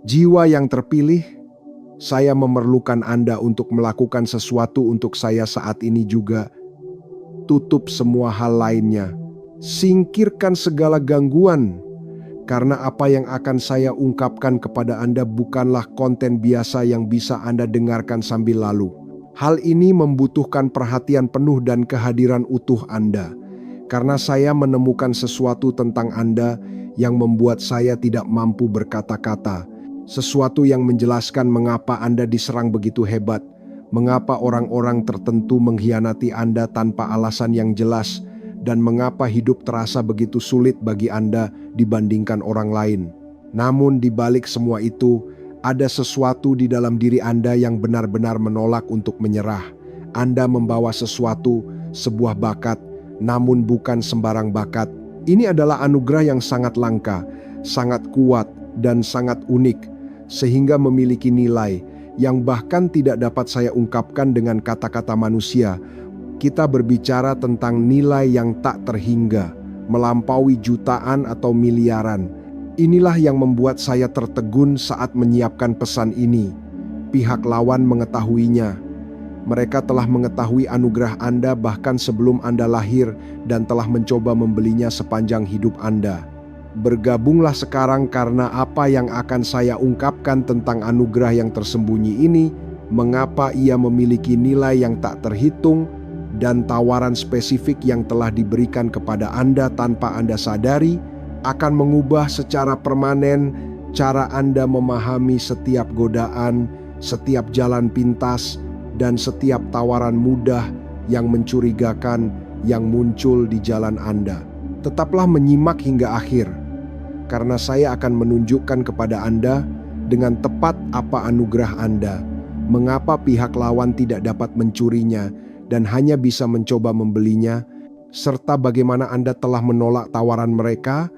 Jiwa yang terpilih, saya memerlukan Anda untuk melakukan sesuatu untuk saya saat ini juga. Tutup semua hal lainnya. Singkirkan segala gangguan. Karena apa yang akan saya ungkapkan kepada Anda bukanlah konten biasa yang bisa Anda dengarkan sambil lalu. Hal ini membutuhkan perhatian penuh dan kehadiran utuh Anda. Karena saya menemukan sesuatu tentang Anda yang membuat saya tidak mampu berkata-kata. Sesuatu yang menjelaskan mengapa Anda diserang begitu hebat. Mengapa orang-orang tertentu mengkhianati Anda tanpa alasan yang jelas. Dan mengapa hidup terasa begitu sulit bagi Anda dibandingkan orang lain. Namun di balik semua itu, ada sesuatu di dalam diri Anda yang benar-benar menolak untuk menyerah. Anda membawa sesuatu, sebuah bakat, namun bukan sembarang bakat. Ini adalah anugerah yang sangat langka, sangat kuat, dan sangat unik, sehingga memiliki nilai yang bahkan tidak dapat saya ungkapkan dengan kata-kata manusia. Kita berbicara tentang nilai yang tak terhingga, melampaui jutaan atau miliaran. Inilah yang membuat saya tertegun saat menyiapkan pesan ini. Pihak lawan mengetahuinya. Mereka telah mengetahui anugerah Anda bahkan sebelum Anda lahir dan telah mencoba membelinya sepanjang hidup Anda. Bergabunglah sekarang karena apa yang akan saya ungkapkan tentang anugerah yang tersembunyi ini, mengapa ia memiliki nilai yang tak terhitung, dan tawaran spesifik yang telah diberikan kepada Anda tanpa Anda sadari akan mengubah secara permanen cara Anda memahami setiap godaan, setiap jalan pintas, dan setiap tawaran mudah yang mencurigakan yang muncul di jalan Anda. Tetaplah menyimak hingga akhir, karena saya akan menunjukkan kepada Anda dengan tepat apa anugerah Anda, mengapa pihak lawan tidak dapat mencurinya dan hanya bisa mencoba membelinya, serta bagaimana Anda telah menolak tawaran mereka,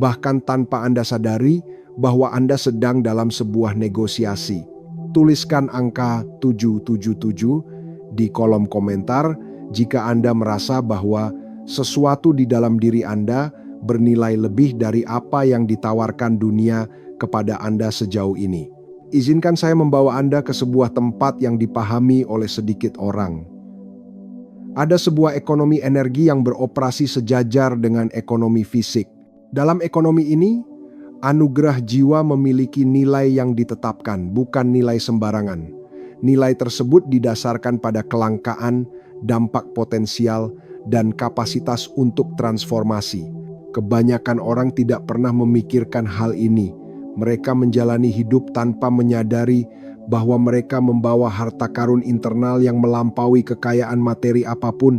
bahkan tanpa Anda sadari bahwa Anda sedang dalam sebuah negosiasi. Tuliskan angka 777 di kolom komentar jika Anda merasa bahwa sesuatu di dalam diri Anda bernilai lebih dari apa yang ditawarkan dunia kepada Anda sejauh ini. Izinkan saya membawa Anda ke sebuah tempat yang dipahami oleh sedikit orang. Ada sebuah ekonomi energi yang beroperasi sejajar dengan ekonomi fisik. Dalam ekonomi ini, anugerah jiwa memiliki nilai yang ditetapkan, bukan nilai sembarangan. Nilai tersebut didasarkan pada kelangkaan, dampak potensial, dan kapasitas untuk transformasi. Kebanyakan orang tidak pernah memikirkan hal ini. Mereka menjalani hidup tanpa menyadari bahwa mereka membawa harta karun internal yang melampaui kekayaan materi apapun.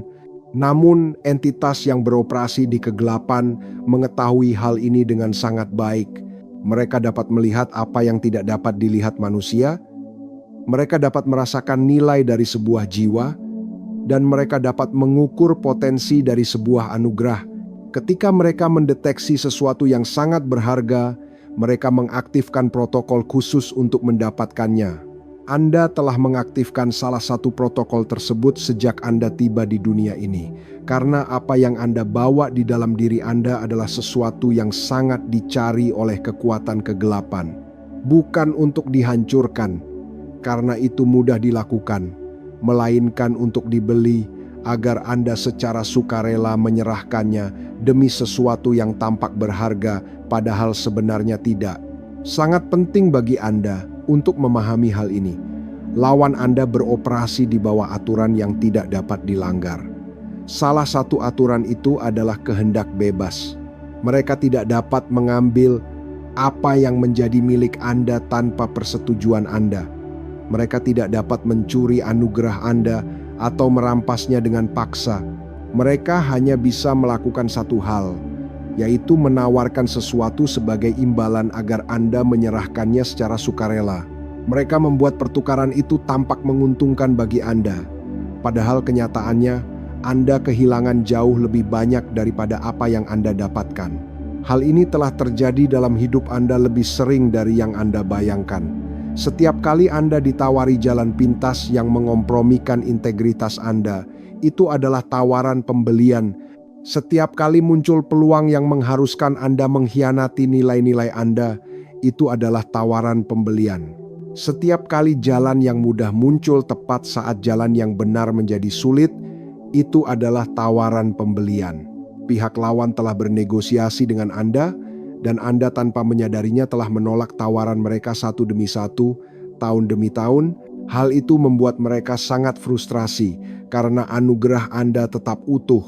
Namun, entitas yang beroperasi di kegelapan mengetahui hal ini dengan sangat baik. Mereka dapat melihat apa yang tidak dapat dilihat manusia. Mereka dapat merasakan nilai dari sebuah jiwa, dan mereka dapat mengukur potensi dari sebuah anugerah. Ketika mereka mendeteksi sesuatu yang sangat berharga, mereka mengaktifkan protokol khusus untuk mendapatkannya. Anda telah mengaktifkan salah satu protokol tersebut sejak Anda tiba di dunia ini, karena apa yang Anda bawa di dalam diri Anda adalah sesuatu yang sangat dicari oleh kekuatan kegelapan. Bukan untuk dihancurkan, karena itu mudah dilakukan, melainkan untuk dibeli agar Anda secara sukarela menyerahkannya demi sesuatu yang tampak berharga, padahal sebenarnya tidak. Sangat penting bagi Anda untuk memahami hal ini. Lawan Anda beroperasi di bawah aturan yang tidak dapat dilanggar. Salah satu aturan itu adalah kehendak bebas. Mereka tidak dapat mengambil apa yang menjadi milik Anda tanpa persetujuan Anda. Mereka tidak dapat mencuri anugerah Anda atau merampasnya dengan paksa. Mereka hanya bisa melakukan satu hal, yaitu menawarkan sesuatu sebagai imbalan agar Anda menyerahkannya secara sukarela. Mereka membuat pertukaran itu tampak menguntungkan bagi Anda, padahal kenyataannya Anda kehilangan jauh lebih banyak daripada apa yang Anda dapatkan. Hal ini telah terjadi dalam hidup Anda lebih sering dari yang Anda bayangkan. Setiap kali Anda ditawari jalan pintas yang mengompromikan integritas Anda, itu adalah tawaran pembelian. Setiap kali muncul peluang yang mengharuskan Anda mengkhianati nilai-nilai Anda, itu adalah tawaran pembelian. Setiap kali jalan yang mudah muncul tepat saat jalan yang benar menjadi sulit, itu adalah tawaran pembelian. Pihak lawan telah bernegosiasi dengan Anda, dan Anda tanpa menyadarinya telah menolak tawaran mereka satu demi satu, tahun demi tahun. Hal itu membuat mereka sangat frustrasi karena anugerah Anda tetap utuh,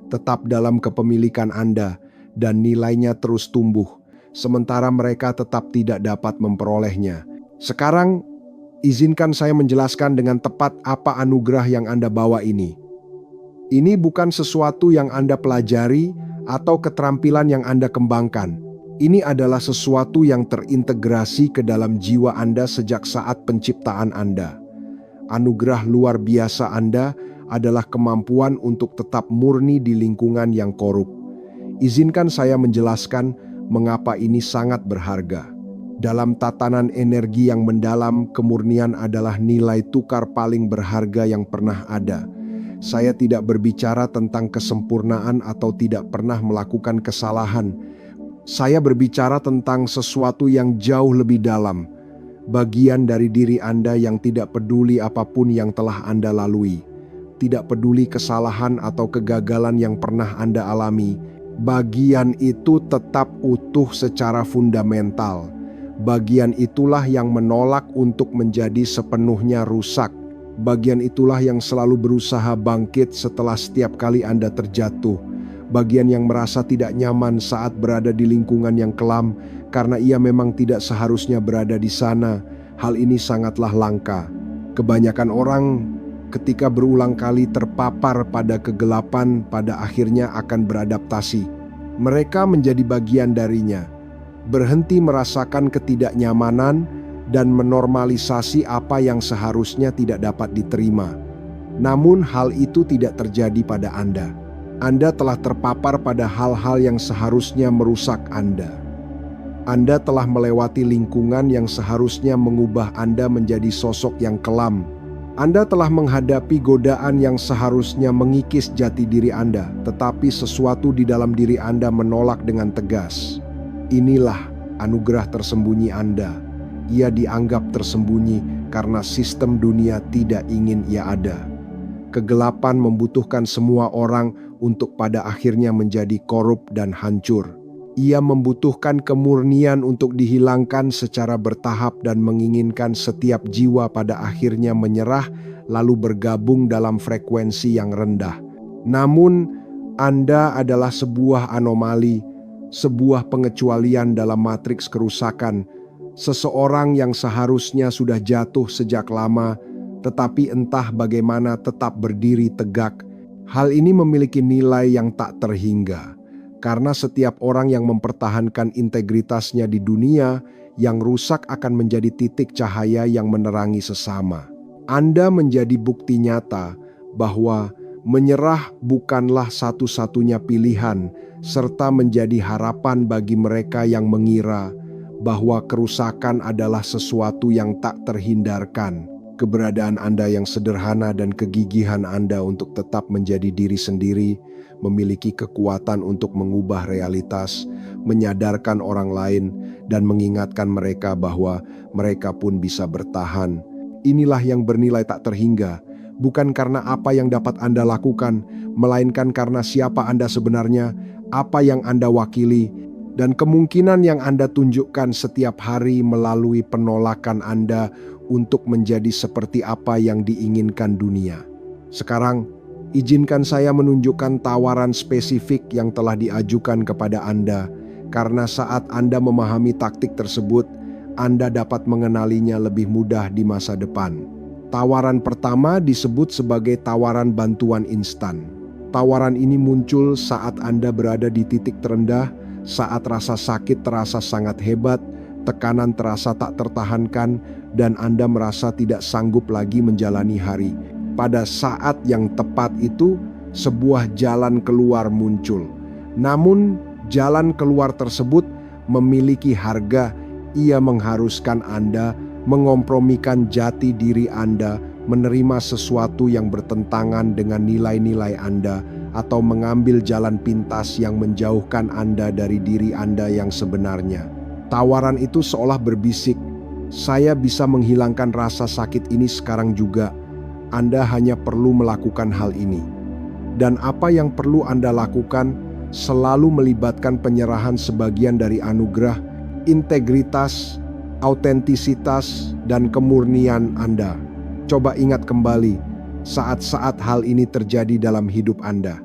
tetap dalam kepemilikan Anda, dan nilainya terus tumbuh, sementara mereka tetap tidak dapat memperolehnya. Sekarang, izinkan saya menjelaskan dengan tepat apa anugerah yang Anda bawa ini. Ini bukan sesuatu yang Anda pelajari atau keterampilan yang Anda kembangkan. Ini adalah sesuatu yang terintegrasi ke dalam jiwa Anda sejak saat penciptaan Anda. Anugerah luar biasa Anda adalah kemampuan untuk tetap murni di lingkungan yang korup. Izinkan saya menjelaskan mengapa ini sangat berharga. Dalam tatanan energi yang mendalam, kemurnian adalah nilai tukar paling berharga yang pernah ada. Saya tidak berbicara tentang kesempurnaan atau tidak pernah melakukan kesalahan. Saya berbicara tentang sesuatu yang jauh lebih dalam, bagian dari diri Anda yang tidak peduli apapun yang telah Anda lalui, tidak peduli kesalahan atau kegagalan yang pernah Anda alami. Bagian itu tetap utuh secara fundamental. Bagian itulah yang menolak untuk menjadi sepenuhnya rusak. Bagian itulah yang selalu berusaha bangkit setelah setiap kali Anda terjatuh. Bagian yang merasa tidak nyaman saat berada di lingkungan yang kelam karena ia memang tidak seharusnya berada di sana. Hal ini sangatlah langka. Kebanyakan orang ketika berulang kali terpapar pada kegelapan pada akhirnya akan beradaptasi. Mereka menjadi bagian darinya, berhenti merasakan ketidaknyamanan dan menormalisasi apa yang seharusnya tidak dapat diterima. Namun hal itu tidak terjadi pada Anda. Anda telah terpapar pada hal-hal yang seharusnya merusak Anda. Anda telah melewati lingkungan yang seharusnya mengubah Anda menjadi sosok yang kelam. Anda telah menghadapi godaan yang seharusnya mengikis jati diri Anda, tetapi sesuatu di dalam diri Anda menolak dengan tegas. Inilah anugerah tersembunyi Anda. Ia dianggap tersembunyi karena sistem dunia tidak ingin ia ada. Kegelapan membutuhkan semua orang untuk pada akhirnya menjadi korup dan hancur. Ia membutuhkan kemurnian untuk dihilangkan secara bertahap dan menginginkan setiap jiwa pada akhirnya menyerah lalu bergabung dalam frekuensi yang rendah. Namun, Anda adalah sebuah anomali, sebuah pengecualian dalam matriks kerusakan, seseorang yang seharusnya sudah jatuh sejak lama, tetapi entah bagaimana tetap berdiri tegak. Hal ini memiliki nilai yang tak terhingga, karena setiap orang yang mempertahankan integritasnya di dunia yang rusak akan menjadi titik cahaya yang menerangi sesama. Anda menjadi bukti nyata bahwa menyerah bukanlah satu-satunya pilihan, serta menjadi harapan bagi mereka yang mengira bahwa kerusakan adalah sesuatu yang tak terhindarkan. Keberadaan Anda yang sederhana dan kegigihan Anda untuk tetap menjadi diri sendiri memiliki kekuatan untuk mengubah realitas, menyadarkan orang lain, dan mengingatkan mereka bahwa mereka pun bisa bertahan. Inilah yang bernilai tak terhingga, bukan karena apa yang dapat Anda lakukan, melainkan karena siapa Anda sebenarnya, apa yang Anda wakili, dan kemungkinan yang Anda tunjukkan setiap hari melalui penolakan Anda untuk menjadi seperti apa yang diinginkan dunia. Sekarang, izinkan saya menunjukkan tawaran spesifik yang telah diajukan kepada Anda, karena saat Anda memahami taktik tersebut, Anda dapat mengenalinya lebih mudah di masa depan. Tawaran pertama disebut sebagai tawaran bantuan instan. Tawaran ini muncul saat Anda berada di titik terendah, saat rasa sakit terasa sangat hebat, tekanan terasa tak tertahankan, dan Anda merasa tidak sanggup lagi menjalani hari. Pada saat yang tepat itu, sebuah jalan keluar muncul. Namun, jalan keluar tersebut memiliki harga. Ia mengharuskan Anda mengompromikan jati diri Anda, menerima sesuatu yang bertentangan dengan nilai-nilai Anda, atau mengambil jalan pintas yang menjauhkan Anda dari diri Anda yang sebenarnya. Tawaran itu seolah berbisik, "Saya bisa menghilangkan rasa sakit ini sekarang juga. Anda hanya perlu melakukan hal ini." Dan apa yang perlu Anda lakukan selalu melibatkan penyerahan sebagian dari anugerah, integritas, autentisitas, dan kemurnian Anda. Coba ingat kembali saat-saat hal ini terjadi dalam hidup Anda.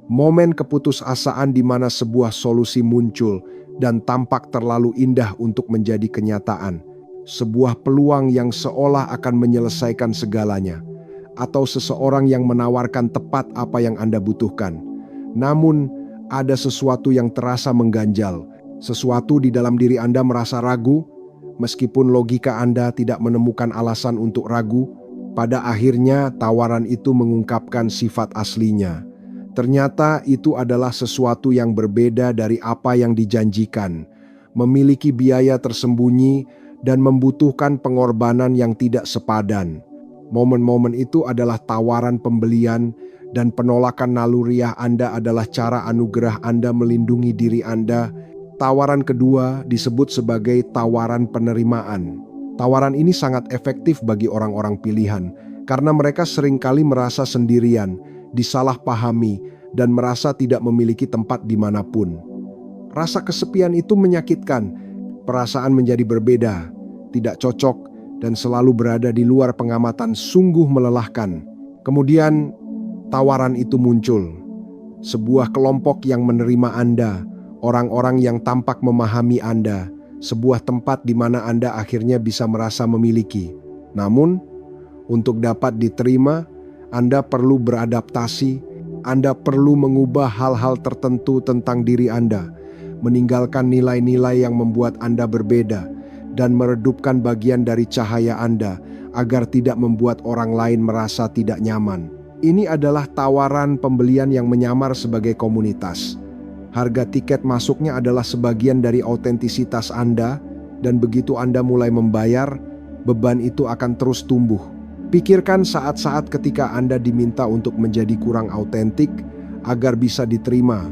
Momen keputusasaan di mana sebuah solusi muncul dan tampak terlalu indah untuk menjadi kenyataan. Sebuah peluang yang seolah akan menyelesaikan segalanya. Atau seseorang yang menawarkan tepat apa yang Anda butuhkan. Namun, ada sesuatu yang terasa mengganjal. Sesuatu di dalam diri Anda merasa ragu, meskipun logika Anda tidak menemukan alasan untuk ragu. Pada akhirnya, tawaran itu mengungkapkan sifat aslinya. Ternyata itu adalah sesuatu yang berbeda dari apa yang dijanjikan, memiliki biaya tersembunyi, dan membutuhkan pengorbanan yang tidak sepadan. Momen-momen itu adalah tawaran pembelian, dan penolakan naluriah Anda adalah cara anugerah Anda melindungi diri Anda. Tawaran kedua disebut sebagai tawaran penerimaan. Tawaran ini sangat efektif bagi orang-orang pilihan, karena mereka seringkali merasa sendirian, disalahpahami, dan merasa tidak memiliki tempat dimanapun. Rasa kesepian itu menyakitkan, perasaan menjadi berbeda, tidak cocok, dan selalu berada di luar pengamatan sungguh melelahkan. Kemudian, tawaran itu muncul. Sebuah kelompok yang menerima Anda, orang-orang yang tampak memahami Anda, sebuah tempat di mana Anda akhirnya bisa merasa memiliki. Namun, untuk dapat diterima, Anda perlu beradaptasi, Anda perlu mengubah hal-hal tertentu tentang diri Anda, meninggalkan nilai-nilai yang membuat Anda berbeda, dan meredupkan bagian dari cahaya Anda agar tidak membuat orang lain merasa tidak nyaman. Ini adalah tawaran pembelian yang menyamar sebagai komunitas. Harga tiket masuknya adalah sebagian dari autentisitas Anda, dan begitu Anda mulai membayar, beban itu akan terus tumbuh. Pikirkan saat-saat ketika Anda diminta untuk menjadi kurang autentik agar bisa diterima,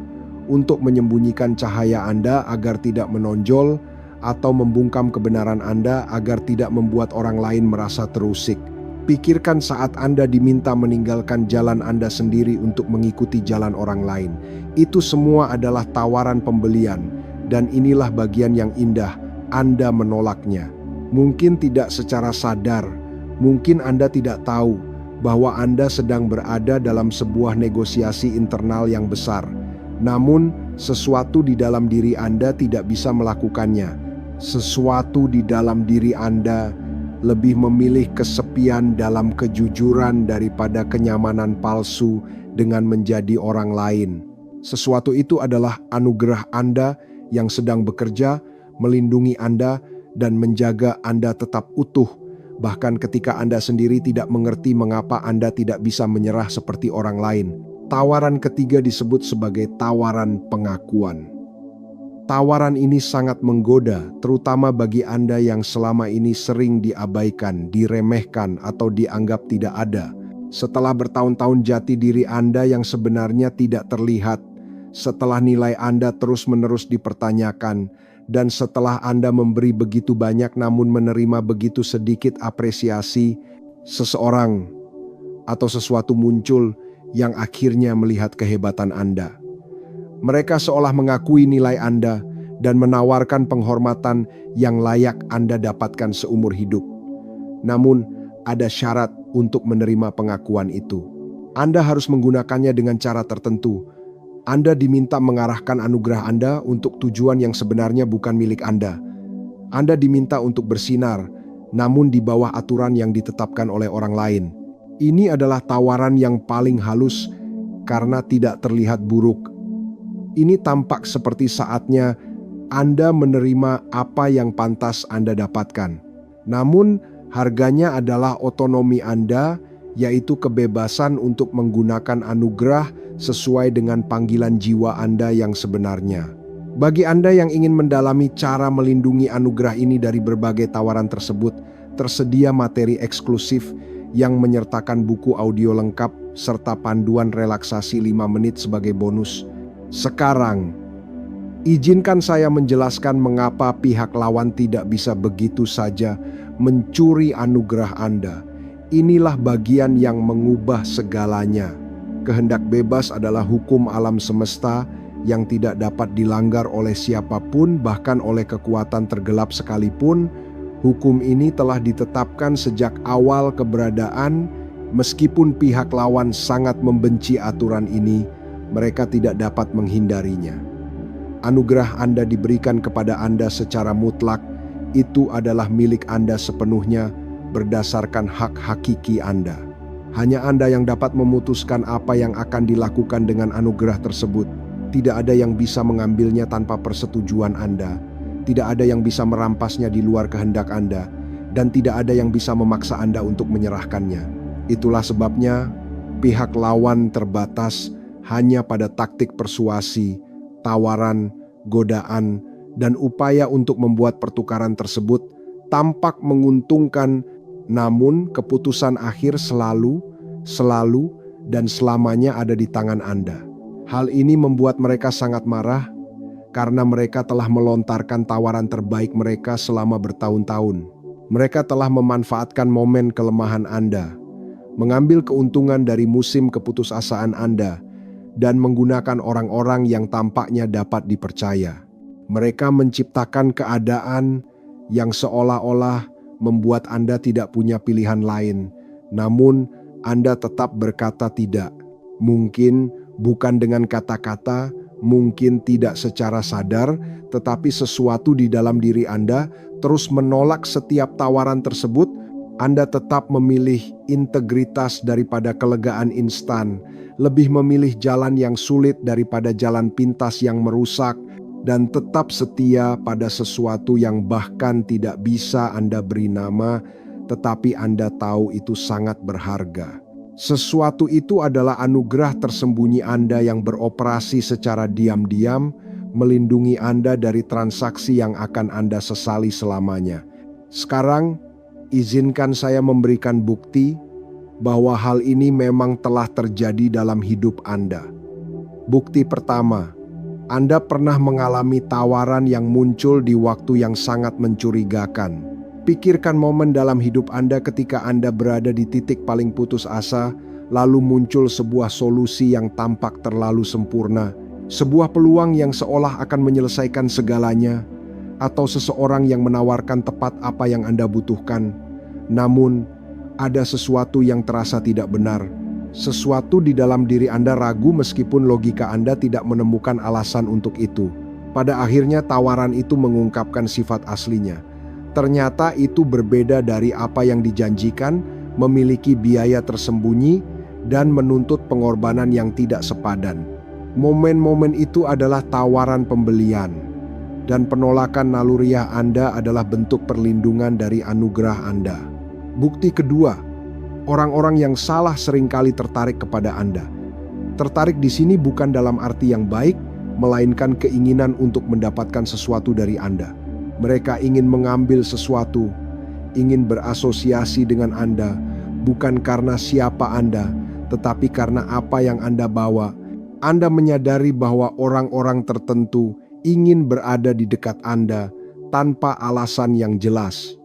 untuk menyembunyikan cahaya Anda agar tidak menonjol, atau membungkam kebenaran Anda agar tidak membuat orang lain merasa terusik. Pikirkan saat Anda diminta meninggalkan jalan Anda sendiri untuk mengikuti jalan orang lain. Itu semua adalah tawaran pembelian, dan inilah bagian yang indah, Anda menolaknya. Mungkin tidak secara sadar, mungkin Anda tidak tahu bahwa Anda sedang berada dalam sebuah negosiasi internal yang besar. Namun, sesuatu di dalam diri Anda tidak bisa melakukannya. Sesuatu di dalam diri Anda lebih memilih kesepian dalam kejujuran daripada kenyamanan palsu dengan menjadi orang lain. Sesuatu itu adalah anugerah Anda yang sedang bekerja, melindungi Anda, dan menjaga Anda tetap utuh, bahkan ketika Anda sendiri tidak mengerti mengapa Anda tidak bisa menyerah seperti orang lain. Tawaran ketiga disebut sebagai tawaran pengakuan. Tawaran ini sangat menggoda, terutama bagi Anda yang selama ini sering diabaikan, diremehkan, atau dianggap tidak ada. Setelah bertahun-tahun jati diri Anda yang sebenarnya tidak terlihat, setelah nilai Anda terus-menerus dipertanyakan, dan setelah Anda memberi begitu banyak namun menerima begitu sedikit apresiasi, seseorang atau sesuatu muncul yang akhirnya melihat kehebatan Anda. Mereka seolah mengakui nilai Anda dan menawarkan penghormatan yang layak Anda dapatkan seumur hidup. Namun, ada syarat untuk menerima pengakuan itu. Anda harus menggunakannya dengan cara tertentu. Anda diminta mengarahkan anugerah Anda untuk tujuan yang sebenarnya bukan milik Anda. Anda diminta untuk bersinar, namun di bawah aturan yang ditetapkan oleh orang lain. Ini adalah tawaran yang paling halus karena tidak terlihat buruk. Ini tampak seperti saatnya Anda menerima apa yang pantas Anda dapatkan. Namun, harganya adalah otonomi Anda, yaitu kebebasan untuk menggunakan anugerah sesuai dengan panggilan jiwa Anda yang sebenarnya. Bagi Anda yang ingin mendalami cara melindungi anugerah ini dari berbagai tawaran tersebut, tersedia materi eksklusif yang menyertakan buku audio lengkap serta panduan relaksasi 5 menit sebagai bonus. Sekarang, Izinkan saya menjelaskan mengapa pihak lawan tidak bisa begitu saja mencuri anugerah Anda. Inilah bagian yang mengubah segalanya. Kehendak bebas adalah hukum alam semesta yang tidak dapat dilanggar oleh siapapun, bahkan oleh kekuatan tergelap sekalipun. Hukum ini telah ditetapkan sejak awal keberadaan. Meskipun pihak lawan sangat membenci aturan ini, mereka tidak dapat menghindarinya. Anugerah Anda diberikan kepada Anda secara mutlak. Itu adalah milik Anda sepenuhnya berdasarkan hak hakiki Anda. Hanya Anda yang dapat memutuskan apa yang akan dilakukan dengan anugerah tersebut. Tidak ada yang bisa mengambilnya tanpa persetujuan Anda. Tidak ada yang bisa merampasnya di luar kehendak Anda. Dan tidak ada yang bisa memaksa Anda untuk menyerahkannya. Itulah sebabnya pihak lawan terbatas hanya pada taktik persuasi, tawaran, godaan, dan upaya untuk membuat pertukaran tersebut tampak menguntungkan, namun keputusan akhir selalu, dan selamanya ada di tangan Anda. Hal ini membuat mereka sangat marah karena mereka telah melontarkan tawaran terbaik mereka selama bertahun-tahun. Mereka telah memanfaatkan momen kelemahan Anda, mengambil keuntungan dari musim keputusasaan Anda, dan menggunakan orang-orang yang tampaknya dapat dipercaya. Mereka menciptakan keadaan yang seolah-olah membuat Anda tidak punya pilihan lain, namun Anda tetap berkata tidak. Mungkin bukan dengan kata-kata, mungkin tidak secara sadar, tetapi sesuatu di dalam diri Anda terus menolak setiap tawaran tersebut. Anda tetap memilih integritas daripada kelegaan instan, lebih memilih jalan yang sulit daripada jalan pintas yang merusak, dan tetap setia pada sesuatu yang bahkan tidak bisa Anda beri nama, tetapi Anda tahu itu sangat berharga. Sesuatu itu adalah anugerah tersembunyi Anda yang beroperasi secara diam-diam, melindungi Anda dari transaksi yang akan Anda sesali selamanya. Sekarang, izinkan saya memberikan bukti bahwa hal ini memang telah terjadi dalam hidup Anda. Bukti pertama, Anda pernah mengalami tawaran yang muncul di waktu yang sangat mencurigakan. Pikirkan momen dalam hidup Anda ketika Anda berada di titik paling putus asa, lalu muncul sebuah solusi yang tampak terlalu sempurna, sebuah peluang yang seolah akan menyelesaikan segalanya, atau seseorang yang menawarkan tepat apa yang Anda butuhkan. Namun, ada sesuatu yang terasa tidak benar. Sesuatu di dalam diri Anda ragu meskipun logika Anda tidak menemukan alasan untuk itu. Pada akhirnya tawaran itu mengungkapkan sifat aslinya. Ternyata itu berbeda dari apa yang dijanjikan, memiliki biaya tersembunyi, dan menuntut pengorbanan yang tidak sepadan. Momen-momen itu adalah tawaran pembelian. Dan penolakan naluriah Anda adalah bentuk perlindungan dari anugerah Anda. Bukti kedua, orang-orang yang salah seringkali tertarik kepada Anda. Tertarik di sini bukan dalam arti yang baik, melainkan keinginan untuk mendapatkan sesuatu dari Anda. Mereka ingin mengambil sesuatu, ingin berasosiasi dengan Anda, bukan karena siapa Anda, tetapi karena apa yang Anda bawa. Anda menyadari bahwa orang-orang tertentu ingin berada di dekat Anda tanpa alasan yang jelas.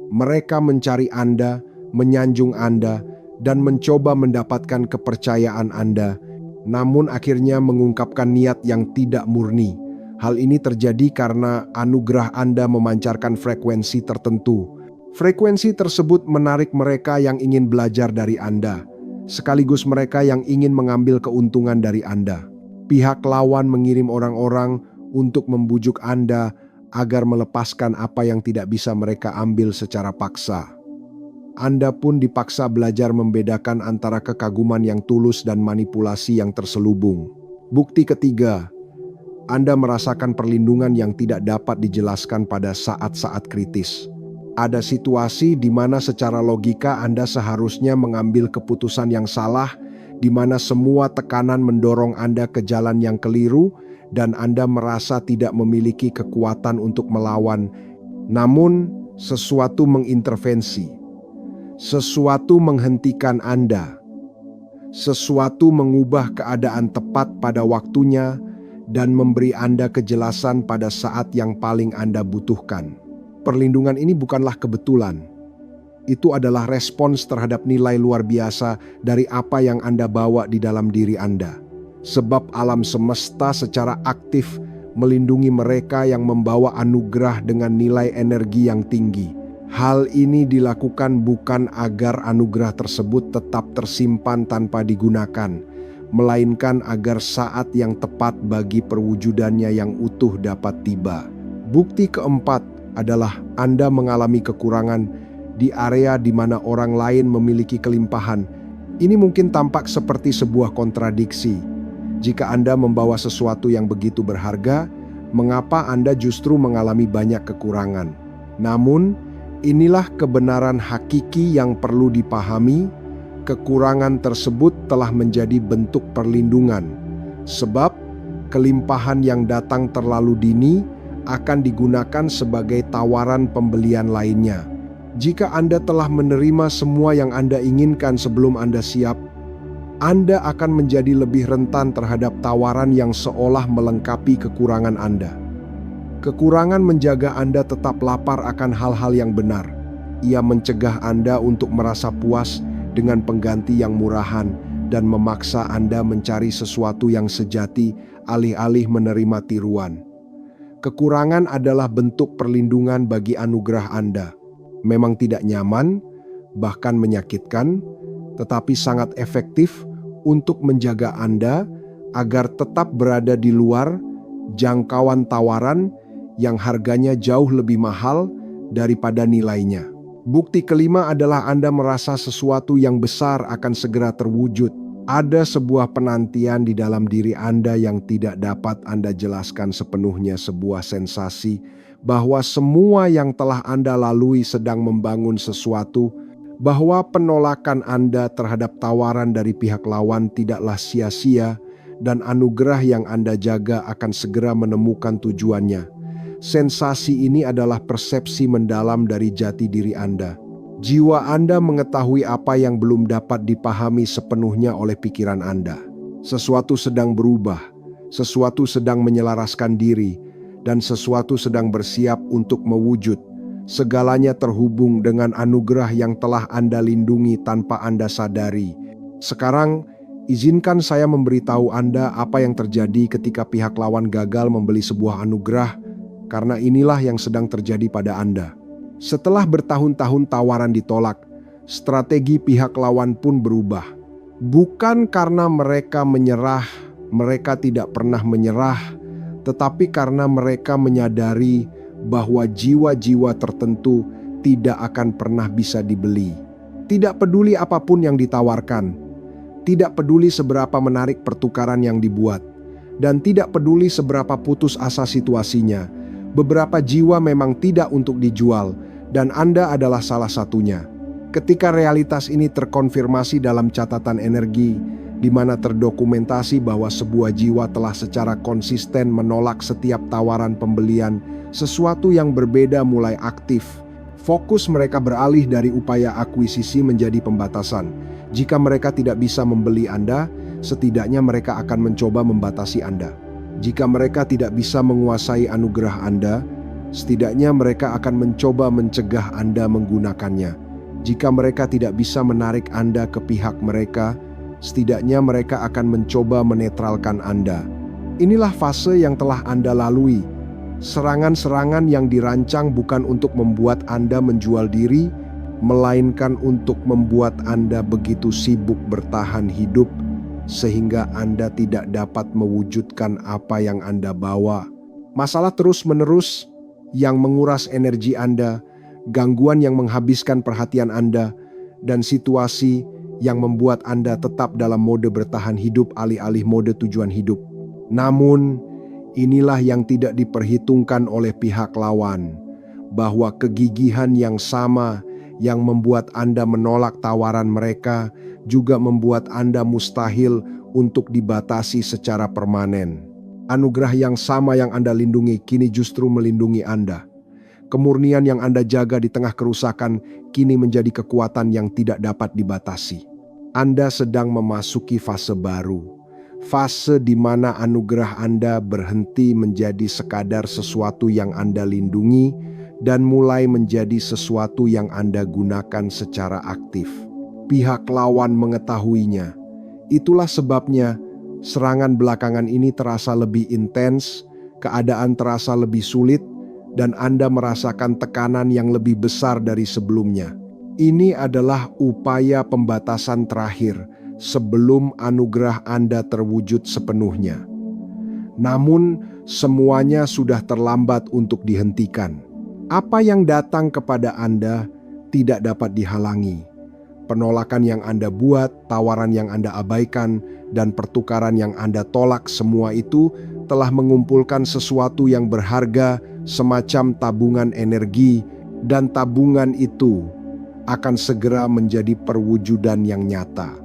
Mereka mencari Anda, menyanjung Anda, dan mencoba mendapatkan kepercayaan Anda, namun akhirnya mengungkapkan niat yang tidak murni. Hal ini terjadi karena anugerah Anda memancarkan frekuensi tertentu. Frekuensi tersebut menarik mereka yang ingin belajar dari Anda, sekaligus mereka yang ingin mengambil keuntungan dari Anda. Pihak lawan mengirim orang-orang untuk membujuk Anda agar melepaskan apa yang tidak bisa mereka ambil secara paksa. Anda pun dipaksa belajar membedakan antara kekaguman yang tulus dan manipulasi yang terselubung. Bukti ketiga, Anda merasakan perlindungan yang tidak dapat dijelaskan pada saat-saat kritis. Ada situasi di mana secara logika Anda seharusnya mengambil keputusan yang salah, di mana semua tekanan mendorong Anda ke jalan yang keliru, dan Anda merasa tidak memiliki kekuatan untuk melawan. Namun, sesuatu mengintervensi. Sesuatu menghentikan Anda. Sesuatu mengubah keadaan tepat pada waktunya, dan memberi Anda kejelasan pada saat yang paling Anda butuhkan. Perlindungan ini bukanlah kebetulan. Itu adalah respons terhadap nilai luar biasa dari apa yang Anda bawa di dalam diri Anda. Sebab alam semesta secara aktif melindungi mereka yang membawa anugerah dengan nilai energi yang tinggi. Hal ini dilakukan bukan agar anugerah tersebut tetap tersimpan tanpa digunakan, melainkan agar saat yang tepat bagi perwujudannya yang utuh dapat tiba. Bukti keempat adalah Anda mengalami kekurangan di area di mana orang lain memiliki kelimpahan. Ini mungkin tampak seperti sebuah kontradiksi. Jika Anda membawa sesuatu yang begitu berharga, mengapa Anda justru mengalami banyak kekurangan? Namun, inilah kebenaran hakiki yang perlu dipahami. Kekurangan tersebut telah menjadi bentuk perlindungan. Sebab, kelimpahan yang datang terlalu dini akan digunakan sebagai tawaran pembelian lainnya. Jika Anda telah menerima semua yang Anda inginkan sebelum Anda siap, Anda akan menjadi lebih rentan terhadap tawaran yang seolah melengkapi kekurangan Anda. Kekurangan menjaga Anda tetap lapar akan hal-hal yang benar. Ia mencegah Anda untuk merasa puas dengan pengganti yang murahan dan memaksa Anda mencari sesuatu yang sejati alih-alih menerima tiruan. Kekurangan adalah bentuk perlindungan bagi anugerah Anda. Memang tidak nyaman, bahkan menyakitkan, tetapi sangat efektif untuk menjaga Anda agar tetap berada di luar jangkauan tawaran yang harganya jauh lebih mahal daripada nilainya. Bukti kelima adalah Anda merasa sesuatu yang besar akan segera terwujud. Ada sebuah penantian di dalam diri Anda yang tidak dapat Anda jelaskan sepenuhnya, sebuah sensasi bahwa semua yang telah Anda lalui sedang membangun sesuatu, bahwa penolakan Anda terhadap tawaran dari pihak lawan tidaklah sia-sia, dan anugerah yang Anda jaga akan segera menemukan tujuannya. Sensasi ini adalah persepsi mendalam dari jati diri Anda. Jiwa Anda mengetahui apa yang belum dapat dipahami sepenuhnya oleh pikiran Anda. Sesuatu sedang berubah, sesuatu sedang menyelaraskan diri, dan sesuatu sedang bersiap untuk mewujud. Segalanya terhubung dengan anugerah yang telah Anda lindungi tanpa Anda sadari. Sekarang, izinkan saya memberitahu Anda apa yang terjadi ketika pihak lawan gagal membeli sebuah anugerah, karena inilah yang sedang terjadi pada Anda. Setelah bertahun-tahun tawaran ditolak, strategi pihak lawan pun berubah. Bukan karena mereka menyerah, mereka tidak pernah menyerah, tetapi karena mereka menyadari bahwa jiwa-jiwa tertentu tidak akan pernah bisa dibeli. Tidak peduli apapun yang ditawarkan, tidak peduli seberapa menarik pertukaran yang dibuat, dan tidak peduli seberapa putus asa situasinya. Beberapa jiwa memang tidak untuk dijual, dan Anda adalah salah satunya. Ketika realitas ini terkonfirmasi dalam catatan energi, di mana terdokumentasi bahwa sebuah jiwa telah secara konsisten menolak setiap tawaran pembelian, sesuatu yang berbeda mulai aktif. Fokus mereka beralih dari upaya akuisisi menjadi pembatasan. Jika mereka tidak bisa membeli Anda, setidaknya mereka akan mencoba membatasi Anda. Jika mereka tidak bisa menguasai anugerah Anda, setidaknya mereka akan mencoba mencegah Anda menggunakannya. Jika mereka tidak bisa menarik Anda ke pihak mereka, setidaknya mereka akan mencoba menetralkan Anda. Inilah fase yang telah Anda lalui. Serangan-serangan yang dirancang bukan untuk membuat Anda menjual diri, melainkan untuk membuat Anda begitu sibuk bertahan hidup, sehingga Anda tidak dapat mewujudkan apa yang Anda bawa. Masalah terus-menerus yang menguras energi Anda, gangguan yang menghabiskan perhatian Anda, dan situasi yang membuat Anda tetap dalam mode bertahan hidup alih-alih mode tujuan hidup. Namun, inilah yang tidak diperhitungkan oleh pihak lawan, bahwa kegigihan yang sama yang membuat Anda menolak tawaran mereka juga membuat Anda mustahil untuk dibatasi secara permanen. Anugerah yang sama yang Anda lindungi kini justru melindungi Anda. Kemurnian yang Anda jaga di tengah kerusakan kini menjadi kekuatan yang tidak dapat dibatasi. Anda sedang memasuki fase baru, fase di mana anugerah Anda berhenti menjadi sekadar sesuatu yang Anda lindungi dan mulai menjadi sesuatu yang Anda gunakan secara aktif. Pihak lawan mengetahuinya. Itulah sebabnya serangan belakangan ini terasa lebih intens, keadaan terasa lebih sulit, dan Anda merasakan tekanan yang lebih besar dari sebelumnya. Ini adalah upaya pembatasan terakhir sebelum anugerah Anda terwujud sepenuhnya. Namun, semuanya sudah terlambat untuk dihentikan. Apa yang datang kepada Anda tidak dapat dihalangi. Penolakan yang Anda buat, tawaran yang Anda abaikan, dan pertukaran yang Anda tolak, semua itu telah mengumpulkan sesuatu yang berharga semacam tabungan energi, dan tabungan itu akan segera menjadi perwujudan yang nyata.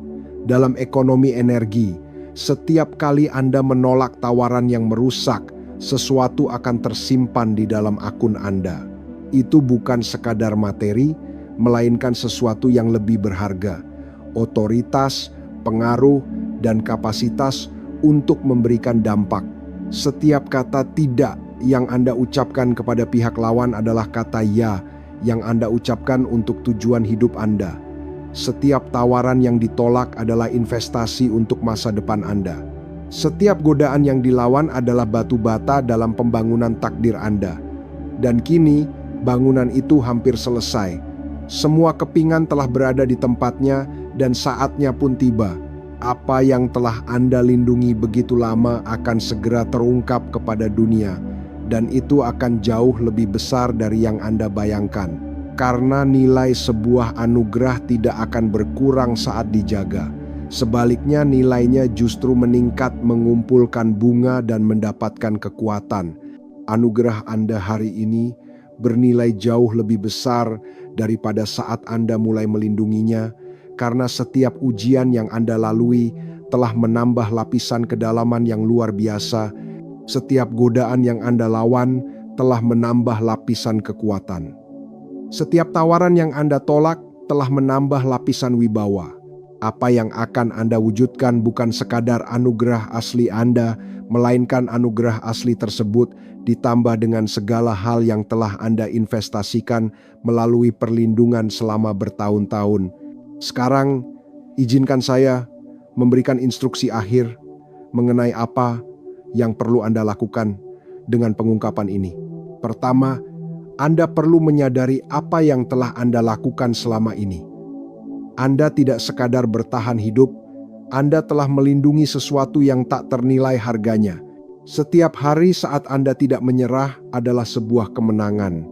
Dalam ekonomi energi, setiap kali Anda menolak tawaran yang merusak, sesuatu akan tersimpan di dalam akun Anda. Itu bukan sekadar materi, melainkan sesuatu yang lebih berharga, otoritas, pengaruh, dan kapasitas untuk memberikan dampak. Setiap kata tidak yang Anda ucapkan kepada pihak lawan adalah kata ya yang Anda ucapkan untuk tujuan hidup Anda. Setiap tawaran yang ditolak adalah investasi untuk masa depan Anda. Setiap godaan yang dilawan adalah batu bata dalam pembangunan takdir Anda. Dan kini, bangunan itu hampir selesai. Semua kepingan telah berada di tempatnya dan saatnya pun tiba. Apa yang telah Anda lindungi begitu lama akan segera terungkap kepada dunia. Dan itu akan jauh lebih besar dari yang Anda bayangkan. Karena nilai sebuah anugerah tidak akan berkurang saat dijaga. Sebaliknya nilainya justru meningkat, mengumpulkan bunga dan mendapatkan kekuatan. Anugerah Anda hari ini bernilai jauh lebih besar daripada saat Anda mulai melindunginya, karena setiap ujian yang Anda lalui telah menambah lapisan kedalaman yang luar biasa. Setiap godaan yang Anda lawan telah menambah lapisan kekuatan. Setiap tawaran yang Anda tolak telah menambah lapisan wibawa. Apa yang akan Anda wujudkan bukan sekadar anugerah asli Anda, melainkan anugerah asli tersebut ditambah dengan segala hal yang telah Anda investasikan melalui perlindungan selama bertahun-tahun. Sekarang, izinkan saya memberikan instruksi akhir mengenai apa yang perlu Anda lakukan dengan pengungkapan ini. Pertama, Anda perlu menyadari apa yang telah Anda lakukan selama ini. Anda tidak sekadar bertahan hidup, Anda telah melindungi sesuatu yang tak ternilai harganya. Setiap hari saat Anda tidak menyerah adalah sebuah kemenangan.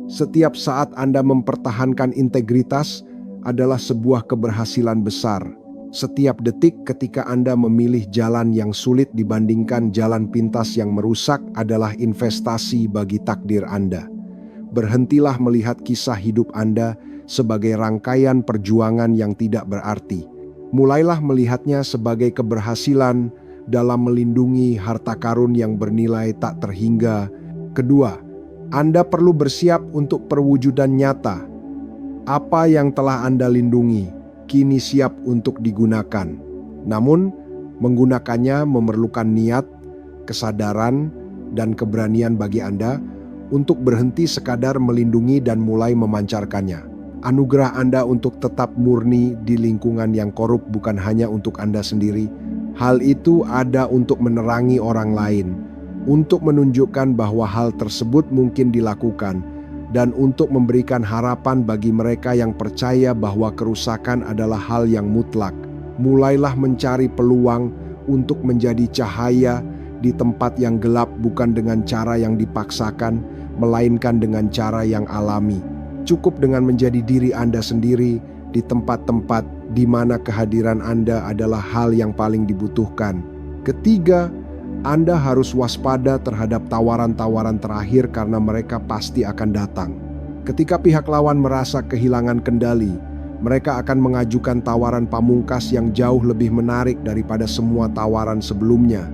Setiap saat Anda mempertahankan integritas adalah sebuah keberhasilan besar. Setiap detik ketika Anda memilih jalan yang sulit dibandingkan jalan pintas yang merusak adalah investasi bagi takdir Anda. Berhentilah melihat kisah hidup Anda sebagai rangkaian perjuangan yang tidak berarti. Mulailah melihatnya sebagai keberhasilan dalam melindungi harta karun yang bernilai tak terhingga. Kedua, Anda perlu bersiap untuk perwujudan nyata. Apa yang telah Anda lindungi kini siap untuk digunakan. Namun, menggunakannya memerlukan niat, kesadaran, dan keberanian bagi Anda untuk berhenti sekadar melindungi dan mulai memancarkannya. Anugerah Anda untuk tetap murni di lingkungan yang korup bukan hanya untuk Anda sendiri. Hal itu ada untuk menerangi orang lain, untuk menunjukkan bahwa hal tersebut mungkin dilakukan, dan untuk memberikan harapan bagi mereka yang percaya bahwa kerusakan adalah hal yang mutlak. Mulailah mencari peluang untuk menjadi cahaya di tempat yang gelap, bukan dengan cara yang dipaksakan, melainkan dengan cara yang alami. Cukup dengan menjadi diri Anda sendiri di tempat-tempat di mana kehadiran Anda adalah hal yang paling dibutuhkan. Ketiga, Anda harus waspada terhadap tawaran-tawaran terakhir karena mereka pasti akan datang. Ketika pihak lawan merasa kehilangan kendali, mereka akan mengajukan tawaran pamungkas yang jauh lebih menarik daripada semua tawaran sebelumnya.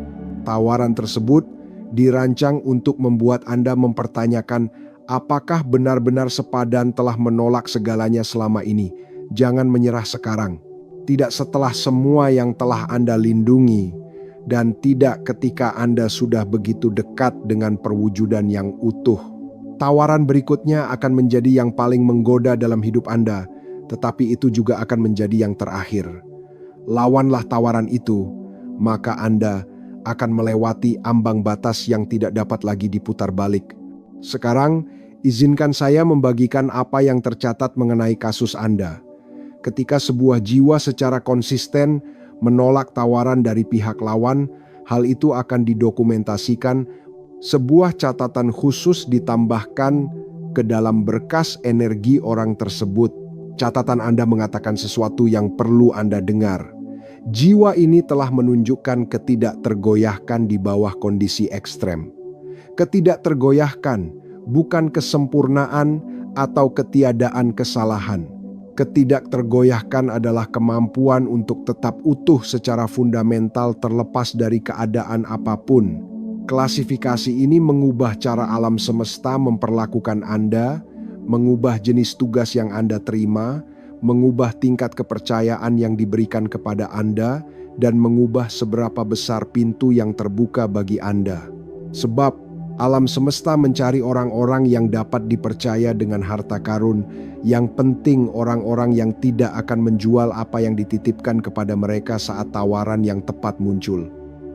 Tawaran tersebut dirancang untuk membuat Anda mempertanyakan apakah benar-benar sepadan telah menolak segalanya selama ini. Jangan menyerah sekarang. Tidak setelah semua yang telah Anda lindungi dan tidak ketika Anda sudah begitu dekat dengan perwujudan yang utuh. Tawaran berikutnya akan menjadi yang paling menggoda dalam hidup Anda, tetapi itu juga akan menjadi yang terakhir. Lawanlah tawaran itu, maka Anda akan melewati ambang batas yang tidak dapat lagi diputar balik. Sekarang, izinkan saya membagikan apa yang tercatat mengenai kasus Anda. Ketika sebuah jiwa secara konsisten menolak tawaran dari pihak lawan, hal itu akan didokumentasikan. Sebuah catatan khusus ditambahkan ke dalam berkas energi orang tersebut. Catatan Anda mengatakan sesuatu yang perlu Anda dengar. Jiwa ini telah menunjukkan ketidaktergoyahkan di bawah kondisi ekstrem. Ketidaktergoyahkan bukan kesempurnaan atau ketiadaan kesalahan. Ketidaktergoyahkan adalah kemampuan untuk tetap utuh secara fundamental terlepas dari keadaan apapun. Klasifikasi ini mengubah cara alam semesta memperlakukan Anda, mengubah jenis tugas yang Anda terima, mengubah tingkat kepercayaan yang diberikan kepada Anda, dan mengubah seberapa besar pintu yang terbuka bagi Anda. Sebab alam semesta mencari orang-orang yang dapat dipercaya dengan harta karun. Yang penting orang-orang yang tidak akan menjual apa yang dititipkan kepada mereka saat tawaran yang tepat muncul.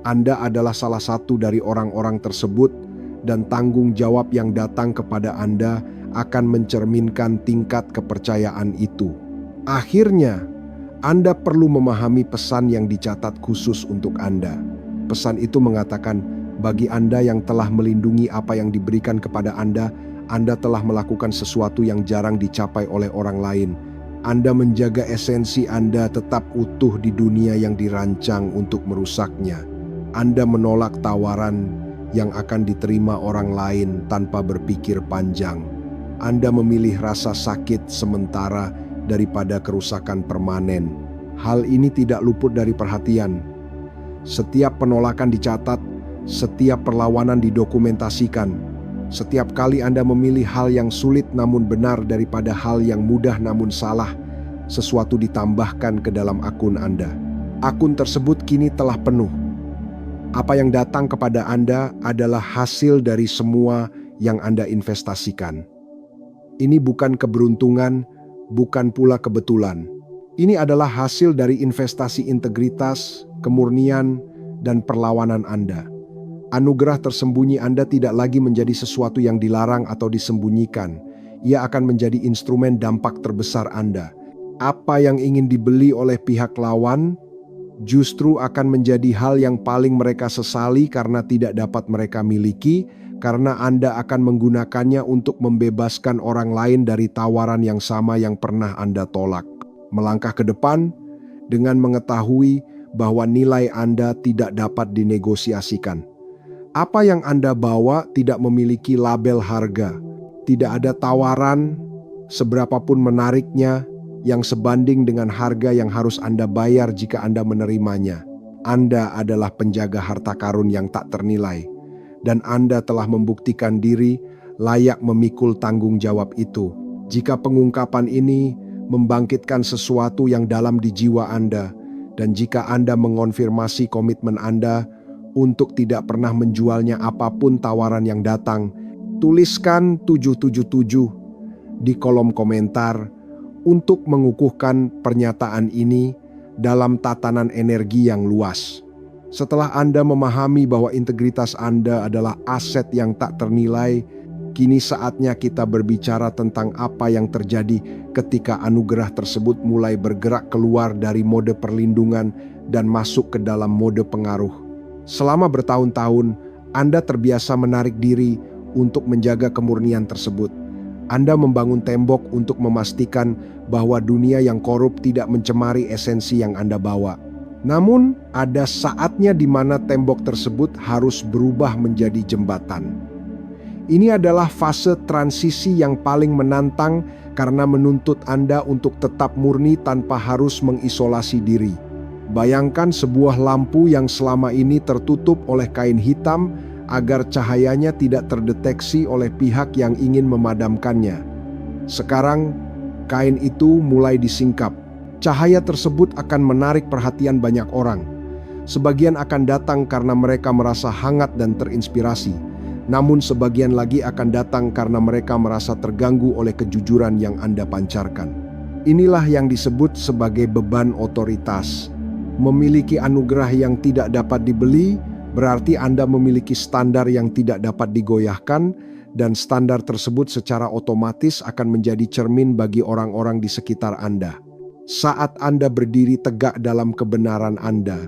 Anda adalah salah satu dari orang-orang tersebut, dan tanggung jawab yang datang kepada Anda akan mencerminkan tingkat kepercayaan itu. Akhirnya, Anda perlu memahami pesan yang dicatat khusus untuk Anda. Pesan itu mengatakan, bagi Anda yang telah melindungi apa yang diberikan kepada Anda telah melakukan sesuatu yang jarang dicapai oleh orang lain. Anda menjaga esensi Anda tetap utuh di dunia yang dirancang untuk merusaknya. Anda menolak tawaran yang akan diterima orang lain tanpa berpikir panjang. Anda memilih rasa sakit sementara daripada kerusakan permanen. Hal ini tidak luput dari perhatian. Setiap penolakan dicatat, setiap perlawanan didokumentasikan. Setiap kali Anda memilih hal yang sulit namun benar daripada hal yang mudah namun salah, sesuatu ditambahkan ke dalam akun Anda. Akun tersebut kini telah penuh. Apa yang datang kepada Anda adalah hasil dari semua yang Anda investasikan. Ini bukan keberuntungan, bukan pula kebetulan. Ini adalah hasil dari investasi integritas, kemurnian, dan perlawanan Anda. Anugerah tersembunyi Anda tidak lagi menjadi sesuatu yang dilarang atau disembunyikan. Ia akan menjadi instrumen dampak terbesar Anda. Apa yang ingin dibeli oleh pihak lawan justru akan menjadi hal yang paling mereka sesali karena tidak dapat mereka miliki, karena Anda akan menggunakannya untuk membebaskan orang lain dari tawaran yang sama yang pernah Anda tolak. Melangkah ke depan dengan mengetahui bahwa nilai Anda tidak dapat dinegosiasikan. Apa yang Anda bawa tidak memiliki label harga. Tidak ada tawaran, seberapapun menariknya, yang sebanding dengan harga yang harus Anda bayar jika Anda menerimanya. Anda adalah penjaga harta karun yang tak ternilai, dan Anda telah membuktikan diri layak memikul tanggung jawab itu. Jika pengungkapan ini membangkitkan sesuatu yang dalam di jiwa Anda, dan jika Anda mengonfirmasi komitmen Anda untuk tidak pernah menjualnya apapun tawaran yang datang, tuliskan 777 di kolom komentar untuk mengukuhkan pernyataan ini dalam tatanan energi yang luas. Setelah Anda memahami bahwa integritas Anda adalah aset yang tak ternilai, kini saatnya kita berbicara tentang apa yang terjadi ketika anugerah tersebut mulai bergerak keluar dari mode perlindungan dan masuk ke dalam mode pengaruh. Selama bertahun-tahun, Anda terbiasa menarik diri untuk menjaga kemurnian tersebut. Anda membangun tembok untuk memastikan bahwa dunia yang korup tidak mencemari esensi yang Anda bawa. Namun, ada saatnya di mana tembok tersebut harus berubah menjadi jembatan. Ini adalah fase transisi yang paling menantang karena menuntut Anda untuk tetap murni tanpa harus mengisolasi diri. Bayangkan sebuah lampu yang selama ini tertutup oleh kain hitam agar cahayanya tidak terdeteksi oleh pihak yang ingin memadamkannya. Sekarang, kain itu mulai disingkap. Cahaya tersebut akan menarik perhatian banyak orang. Sebagian akan datang karena mereka merasa hangat dan terinspirasi, namun sebagian lagi akan datang karena mereka merasa terganggu oleh kejujuran yang Anda pancarkan. Inilah yang disebut sebagai beban otoritas. Memiliki anugerah yang tidak dapat dibeli berarti Anda memiliki standar yang tidak dapat digoyahkan, dan standar tersebut secara otomatis akan menjadi cermin bagi orang-orang di sekitar Anda. Saat Anda berdiri tegak dalam kebenaran Anda,